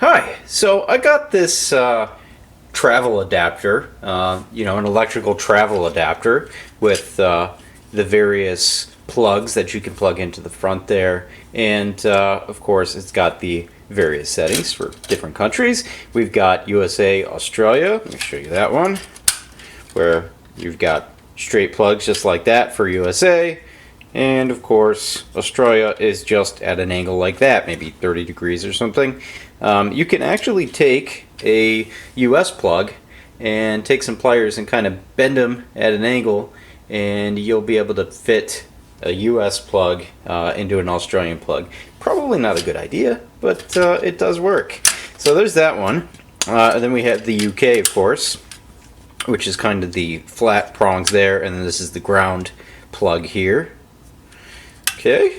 Hi, so I got this travel adapter, an electrical travel adapter with the various plugs that you can plug into the front there. And of course, it's got the various settings for different countries. We've got USA, Australia. Let me show you that one, where you've got straight plugs just like that for USA. And of course, Australia is just at an angle like that, maybe 30 degrees or something. You can actually take a US plug and take some pliers and kind of bend them at an angle, and you'll be able to fit a US plug into an Australian plug. Probably not a good idea, but it does work. So there's that one. And then we have the UK, of course, which is kind of the flat prongs there, and then this is the ground plug here. Okay,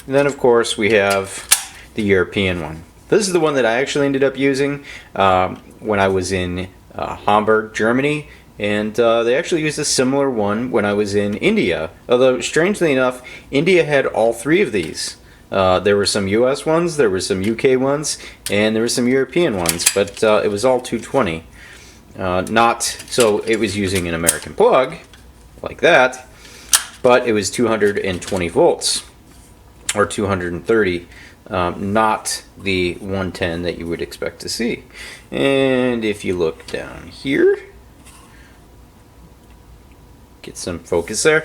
and then of course we have the European one. This is the one that I actually ended up using when I was in Hamburg, Germany, and they actually used a similar one when I was in India. Although, strangely enough, India had all three of these. There were some US ones, there were some UK ones, and there were some European ones, but it was all 220. So it was using an American plug, like that, but it was 220 volts, or 230, not the 110 that you would expect to see. And if you look down here, get some focus there,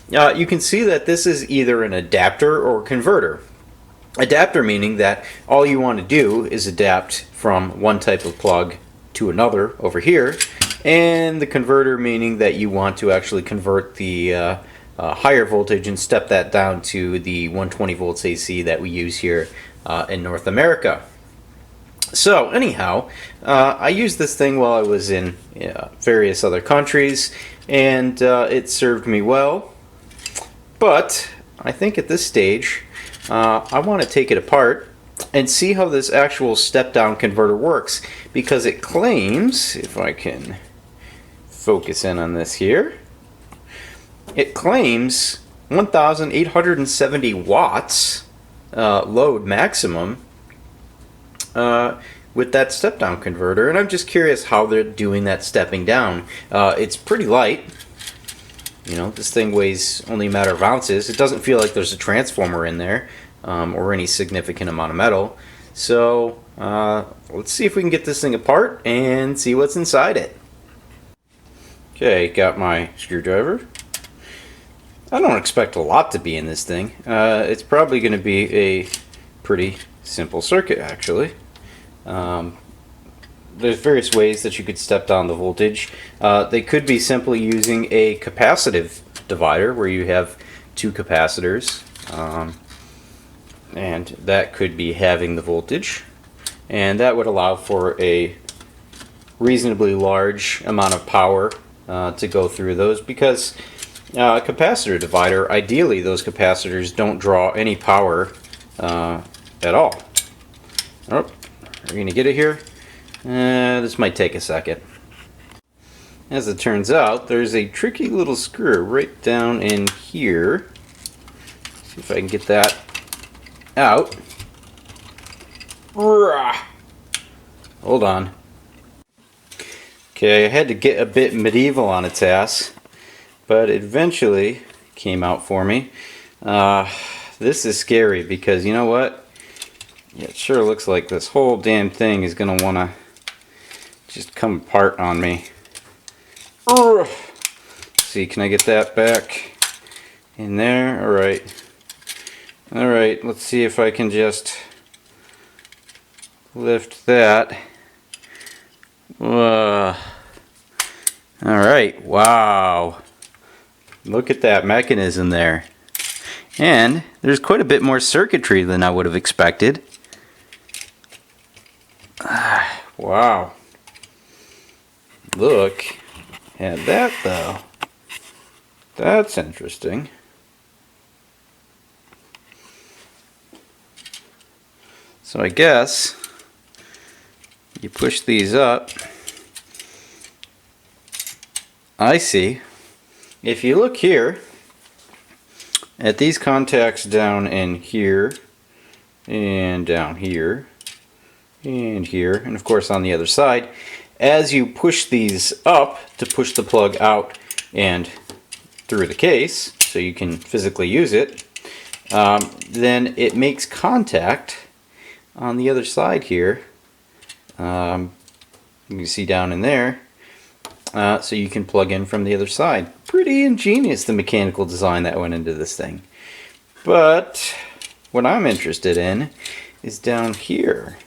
you can see that this is either an adapter or converter. Adapter meaning that all you want to do is adapt from one type of plug to another over here, and the converter meaning that you want to actually convert the higher voltage and step that down to the 120 volts AC that we use here in North America. So anyhow, I used this thing while I was in various other countries, and it served me well. But I think at this stage, I want to take it apart and see how this actual step-down converter works, because it claims, if I can focus in on this here, it claims 1,870 watts load maximum with that step-down converter, and I'm just curious how they're doing that stepping down. It's pretty light. You know, this thing weighs only a matter of ounces. It doesn't feel like there's a transformer in there or any significant amount of metal. So let's see if we can get this thing apart and see what's inside it. Okay, got my screwdriver. I don't expect a lot to be in this thing. It's probably going to be a pretty simple circuit, actually. There's various ways that you could step down the voltage. They could be simply using a capacitive divider where you have two capacitors, and that could be halving the voltage, and that would allow for a reasonably large amount of power to go through those, because a capacitor divider, ideally those capacitors don't draw any power at all. Oh, are we going to get it here? This might take a second. As it turns out, there's a tricky little screw right down in here. See if I can get that out. Hold on. Okay, I had to get a bit medieval on its ass, but it eventually came out for me. This is scary because, you know what? Yeah, it sure looks like this whole damn thing is going to want to just come apart on me. See, can I get that back in there? Alright. Alright, let's see if I can just lift that. Alright, wow. Look at that mechanism there. And there's quite a bit more circuitry than I would have expected. Wow. Look at that though. That's interesting. So I guess you push these up. I see. If you look here at these contacts down in here and down here, and here, and of course on the other side. As you push these up to push the plug out and through the case, so you can physically use it, then it makes contact on the other side here. You can see down in there, so you can plug in from the other side. Pretty ingenious, the mechanical design that went into this thing. But what I'm interested in is down here.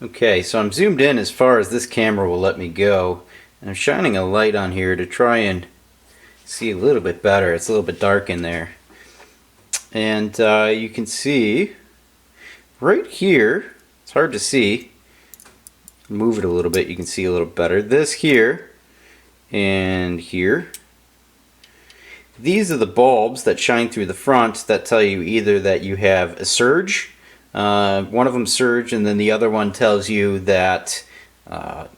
Okay, so I'm zoomed in as far as this camera will let me go, and I'm shining a light on here to try and see a little bit better. It's a little bit dark in there. And you can see right here, it's hard to see, move it a little bit, you can see a little better. This here and here, these are the bulbs that shine through the front that tell you either that you have a surge, one of them surge, and then the other one tells you that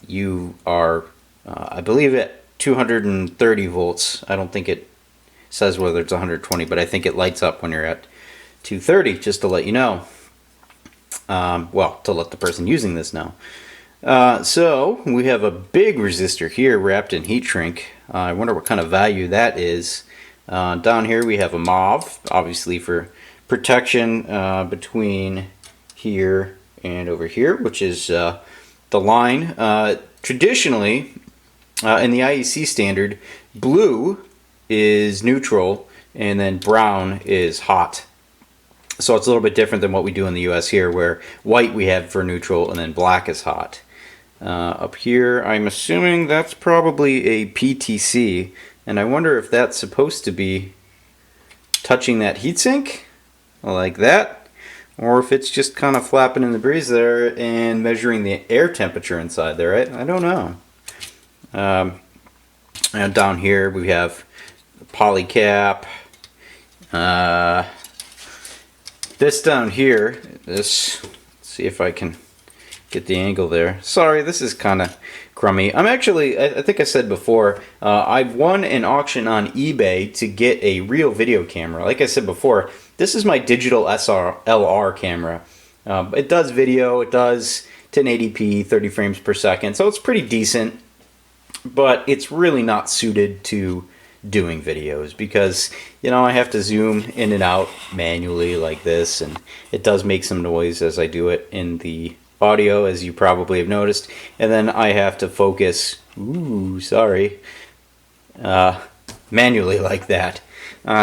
you are, I believe, at 230 volts. I don't think it says whether it's 120, but I think it lights up when you're at 230, just to let you know. Well, to let the person using this know. So we have a big resistor here wrapped in heat shrink. I wonder what kind of value that is. Down here we have a mauve, obviously for protection between here and over here, which is the line. Traditionally, in the IEC standard, blue is neutral and then brown is hot. So it's a little bit different than what we do in the US here, where white we have for neutral and then black is hot. Up here, I'm assuming that's probably a PTC, and I wonder if that's supposed to be touching that heatsink like that, or if it's just kind of flapping in the breeze there and measuring the air temperature inside there. I don't know. And down here we have polycap. This down here, let's see if I can get the angle there. Sorry, this is kind of crummy. I'm actually, I think I said before, I've won an auction on eBay to get a real video camera. Like I said before, this is my digital SLR camera. It does video, it does 1080p, 30 frames per second, so it's pretty decent, but it's really not suited to doing videos because, you know, I have to zoom in and out manually like this, and it does make some noise as I do it in the audio, as you probably have noticed, and then I have to focus manually like that.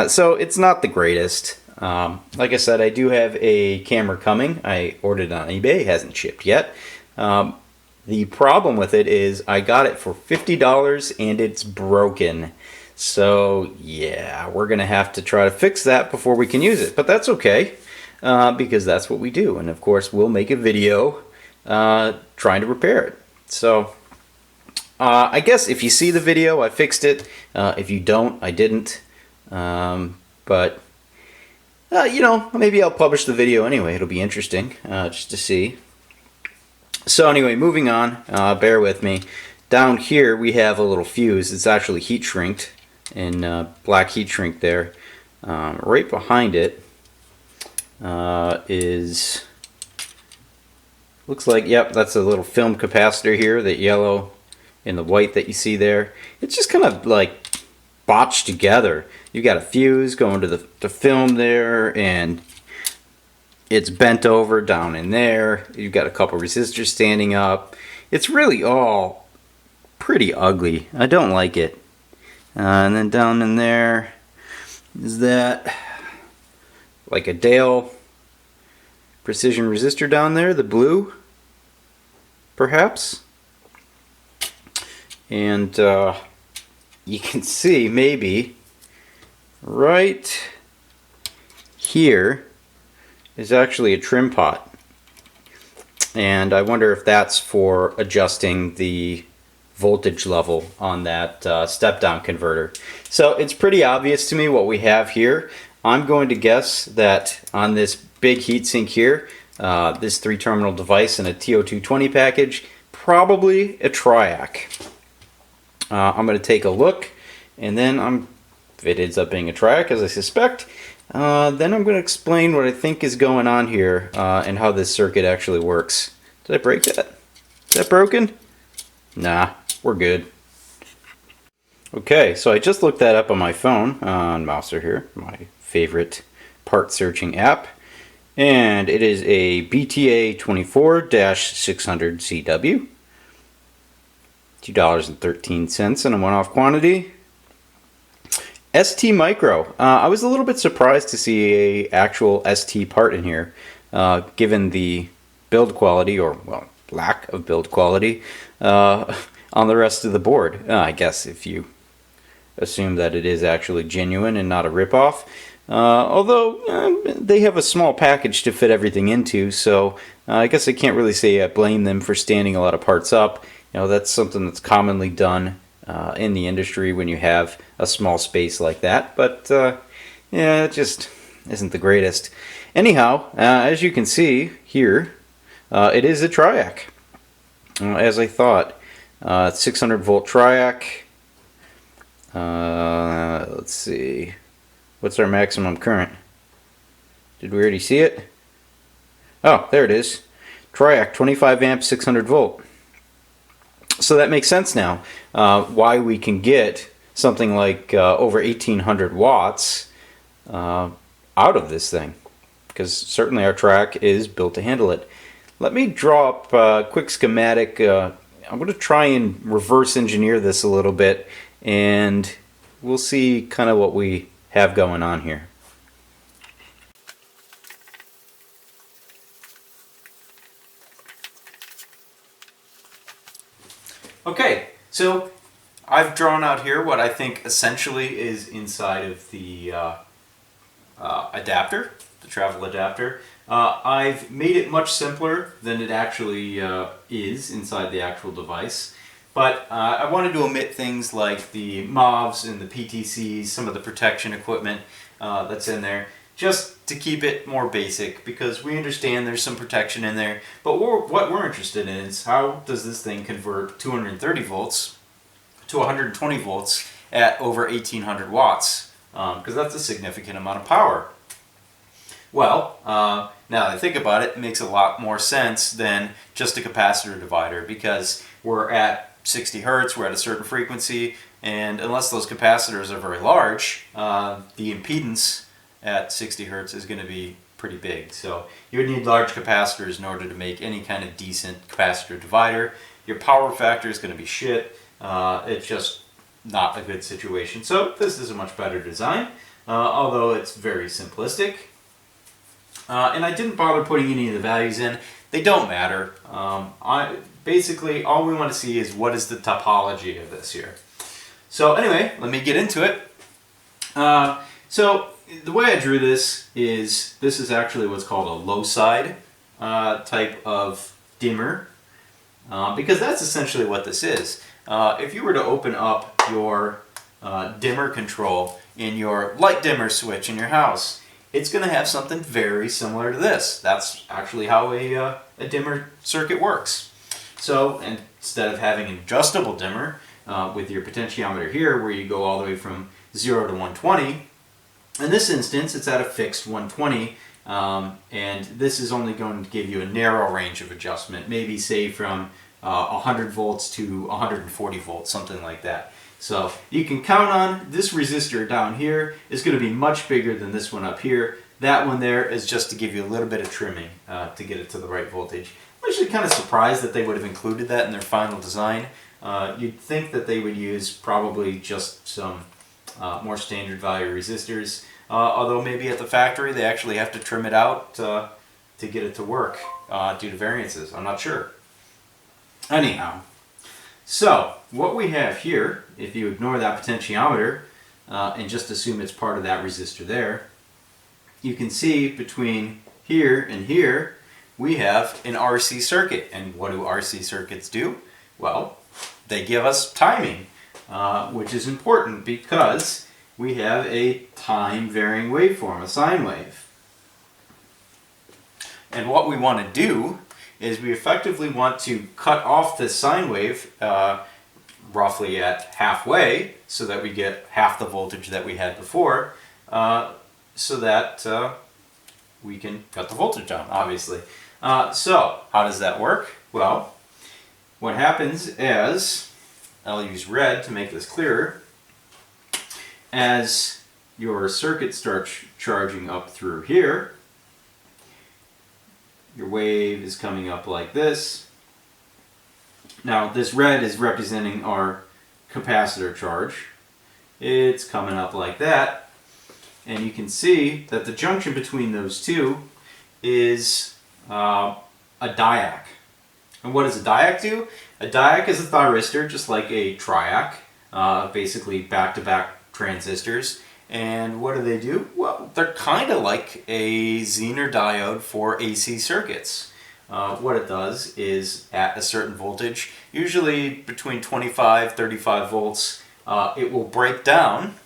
So it's not the greatest. Like I said, I do have a camera coming. I ordered it on eBay, it hasn't shipped yet. The problem with it is I got it for $50 and it's broken. So yeah, we're gonna have to try to fix that before we can use it, but that's okay, because that's what we do, and of course we'll make a video trying to repair it. So I guess if you see the video, I fixed it. If you don't, I didn't. But you know, maybe I'll publish the video anyway. It'll be interesting just to see. So anyway, moving on, bear with me. Down here we have a little fuse. It's actually heat shrinked in black heat shrink there. Right behind it is, looks like, yep, that's a little film capacitor here, that yellow and the white that you see there. It's just kind of like botched together. You got a fuse going to the film there, and it's bent over down in there. You've got a couple resistors standing up. It's really all pretty ugly. I don't like it. And then down in there is that, like a Dale precision resistor down there, the blue, perhaps. And you can see maybe right here is actually a trim pot, and I wonder if that's for adjusting the voltage level on that step down converter. So it's pretty obvious to me what we have here. I'm going to guess that on this big heatsink here, this 3-terminal device and a TO220 package, probably a triac. I'm going to take a look, and then if it ends up being a triac, as I suspect, Then I'm going to explain what I think is going on here and how this circuit actually works. Did I break that? Is that broken? Nah, we're good. Okay, so I just looked that up on my phone, on Mouser here, my favorite part searching app. And it is a BTA 24-600CW. $2.13 in a one-off quantity. ST Micro. I was a little bit surprised to see a actual ST part in here, given the build quality, or well, lack of build quality, on the rest of the board. I guess if you assume that it is actually genuine and not a ripoff. Although they have a small package to fit everything into, so I guess I can't really say I blame them for standing a lot of parts up. You know, that's something that's commonly done in the industry when you have a small space like that. But yeah, it just isn't the greatest. Anyhow, as you can see here, it is a triac, as I thought. 600 volt triac. Let's see. What's our maximum current? Did we already see it? Oh, there it is. Triac, 25 amp, 600 volt. So that makes sense now. Why we can get something like over 1800 watts out of this thing. Because certainly our track is built to handle it. Let me draw up a quick schematic. I'm going to try and reverse engineer this a little bit, and we'll see kind of what we have going on here. Okay, so I've drawn out here what I think essentially is inside of the adapter, the travel adapter. I've made it much simpler than it actually is inside the actual device. But I wanted to omit things like the MOVs and the PTCs, some of the protection equipment that's in there, just to keep it more basic, because we understand there's some protection in there. But what we're interested in is how does this thing convert 230 volts to 120 volts at over 1800 watts, because that's a significant amount of power. Well, now that I think about it, it makes a lot more sense than just a capacitor divider, because we're at 60 hertz, we're at a certain frequency, and unless those capacitors are very large, the impedance at 60 hertz is going to be pretty big. So you would need large capacitors in order to make any kind of decent capacitor divider. Your power factor is going to be shit. It's just not a good situation. So this is a much better design, although it's very simplistic. And I didn't bother putting any of the values in. They don't matter. Basically, all we want to see is what is the topology of this here. So anyway, let me get into it. So the way I drew this is actually what's called a low side type of dimmer, because that's essentially what this is. If you were to open up your dimmer control in your light dimmer switch in your house, it's going to have something very similar to this. That's actually how a dimmer circuit works. So instead of having an adjustable dimmer with your potentiometer here, where you go all the way from 0 to 120, in this instance it's at a fixed 120, and this is only going to give you a narrow range of adjustment, maybe say from 100 volts to 140 volts, something like that. So you can count on this resistor down here is going to be much bigger than this one up here. That one there is just to give you a little bit of trimming to get it to the right voltage. I'm actually kind of surprised that they would have included that in their final design. You'd think that they would use probably just some more standard value resistors, although maybe at the factory they actually have to trim it out to get it to work due to variances. I'm not sure. Anyhow, so what we have here, if you ignore that potentiometer and just assume it's part of that resistor there, you can see between here and here we have an RC circuit. And what do RC circuits do? Well, they give us timing, which is important because we have a time varying waveform, a sine wave. And what we want to do is we effectively want to cut off this sine wave roughly at halfway so that we get half the voltage that we had before, so that we can cut the voltage down, obviously. So how does that work? Well, what happens is, I'll use red to make this clearer, as your circuit starts charging up through here, your wave is coming up like this. Now this red is representing our capacitor charge. It's coming up like that, and you can see that the junction between those two is a diac. And what does a diac do? A diac is a thyristor, just like a triac, basically back-to-back transistors. And what do? Well, they're kind of like a Zener diode for AC circuits. What it does is, at a certain voltage, usually between 25, 35 volts, it will break down,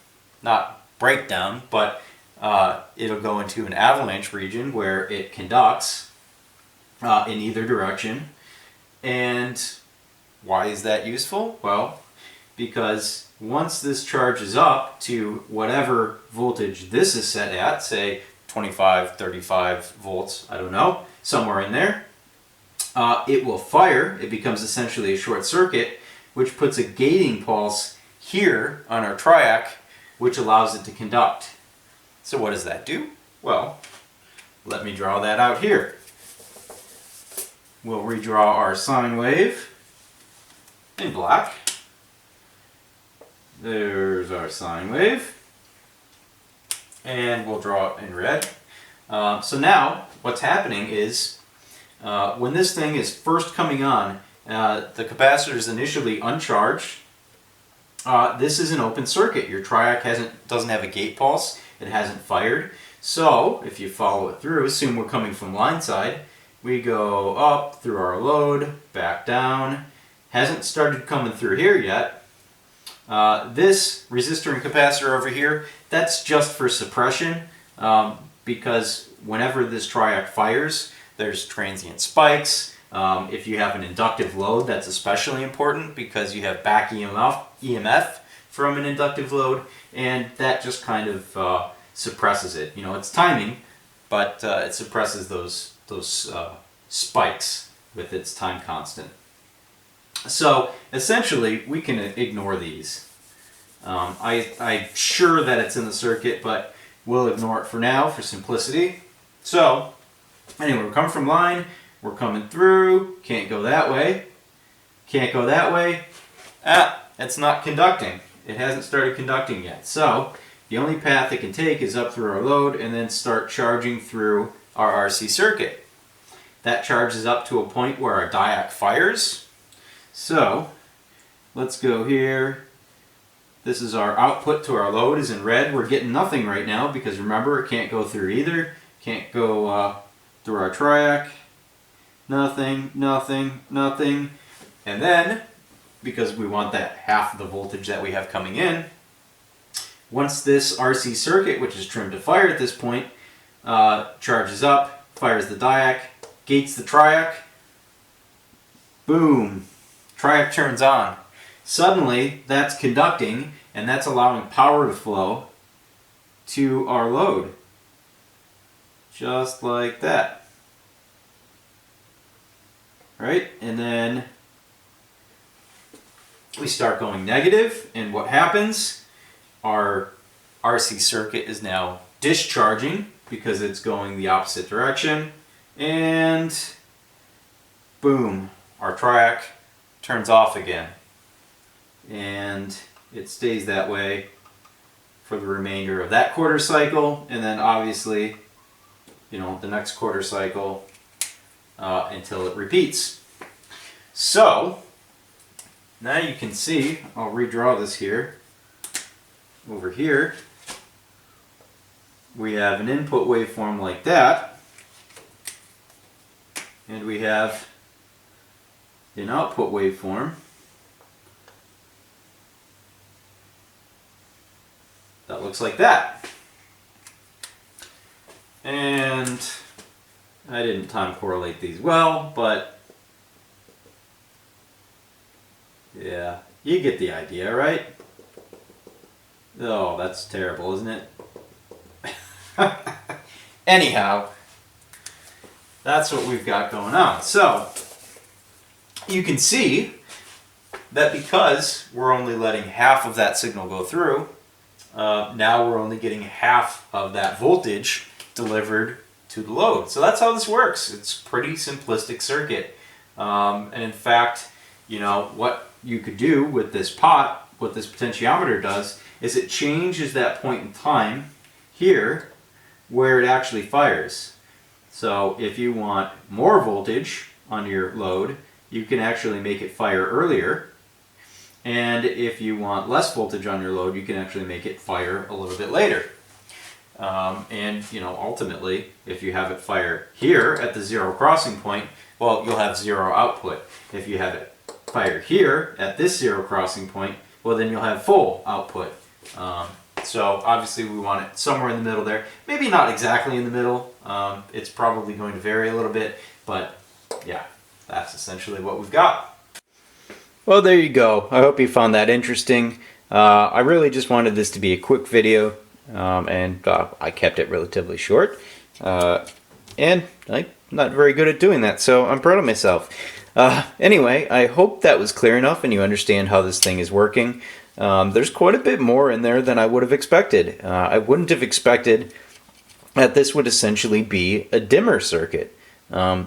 not break down, but it'll go into an avalanche region where it conducts in either direction. And why is that useful? Well, because once this charges up to whatever voltage this is set at, say 25, 35 volts, I don't know, somewhere in there, it will fire. It becomes essentially a short circuit, which puts a gating pulse here on our triac, which allows it to conduct. So what does that do? Well, let me draw that out here. We'll redraw our sine wave in black. There's our sine wave. And we'll draw it in red. So now, what's happening is, when this thing is first coming on, the capacitor is initially uncharged. This is an open circuit. Your triac doesn't have a gate pulse. It hasn't fired. So, if you follow it through, assume we're coming from line side, we go up through our load, back down. Hasn't started coming through here yet. This resistor and capacitor over here, that's just for suppression, because whenever this triac fires, there's transient spikes. If you have an inductive load, that's especially important because you have back EMF from an inductive load, and that just kind of suppresses it. You know, it's timing, but it suppresses those spikes with its time constant. So essentially, we can ignore these. I'm sure that it's in the circuit, but we'll ignore it for now for simplicity. So anyway, we're coming from line, we're coming through, can't go that way, can't go that way. It's not conducting. It hasn't started conducting yet. So the only path it can take is up through our load and then start charging through our RC circuit. That charges up to a point where our diac fires. So let's go here. This is our output to our load is in red. We're getting nothing right now because remember, it can't go through either. Can't go through our triac. Nothing, nothing, nothing. And then, because we want that half of the voltage that we have coming in, once this RC circuit, which is trimmed to fire at this point, charges up, fires the diac, gates the triac, boom, triac turns on. Suddenly, that's conducting, and that's allowing power to flow to our load. Just like that. Right? And then we start going negative, and what happens? Our RC circuit is now discharging because it's going the opposite direction, and boom, our triac turns off again. And it stays that way for the remainder of that quarter cycle, and then obviously, you know, the next quarter cycle until it repeats. So now you can see, I'll redraw this here. Over here, we have an input waveform like that, and we have an output waveform that looks like that. And I didn't time correlate these well, but yeah, you get the idea, right? Oh, that's terrible, isn't it? Anyhow, that's what we've got going on. So you can see that because we're only letting half of that signal go through, now we're only getting half of that voltage delivered to the load. So that's how this works. It's a pretty simplistic circuit. And in fact, you know, what you could do with this pot, what this potentiometer does, is it changes that point in time here where it actually fires. So if you want more voltage on your load, you can actually make it fire earlier. And if you want less voltage on your load, you can actually make it fire a little bit later. And you know, ultimately, if you have it fire here at the zero crossing point, well, you'll have zero output. If you have it fire here at this zero crossing point, well, then you'll have full output. So obviously we want it somewhere in the middle there. Maybe not exactly in the middle. It's probably going to vary a little bit, but yeah, that's essentially what we've got. Well, there you go. I hope you found that interesting. I really just wanted this to be a quick video, and I kept it relatively short. And I'm not very good at doing that, so I'm proud of myself. Anyway, I hope that was clear enough and you understand how this thing is working. There's quite a bit more in there than I would have expected. I wouldn't have expected that this would essentially be a dimmer circuit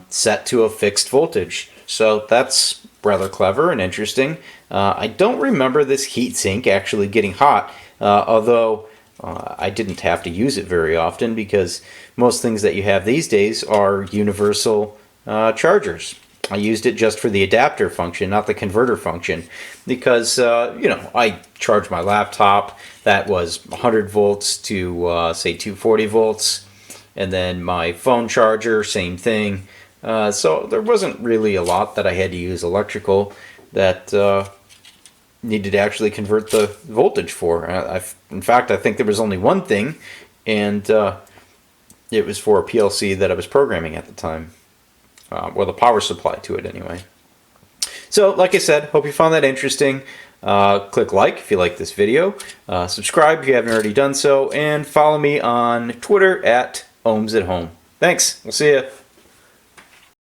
set to a fixed voltage. So that's rather clever and interesting. I don't remember this heatsink actually getting hot, although I didn't have to use it very often because most things that you have these days are universal chargers. I used it just for the adapter function, not the converter function, because you know, I charged my laptop. That was 100 volts to say 240 volts, and then my phone charger, same thing. So there wasn't really a lot that I had to use electrical that needed to actually convert the voltage for. In fact, I think there was only one thing, and it was for a PLC that I was programming at the time. Well, the power supply to it anyway. So, like I said, hope you found that interesting. Click like if you like this video. Subscribe if you haven't already done so. And follow me on Twitter at OhmsAtHome. Thanks. We'll see you.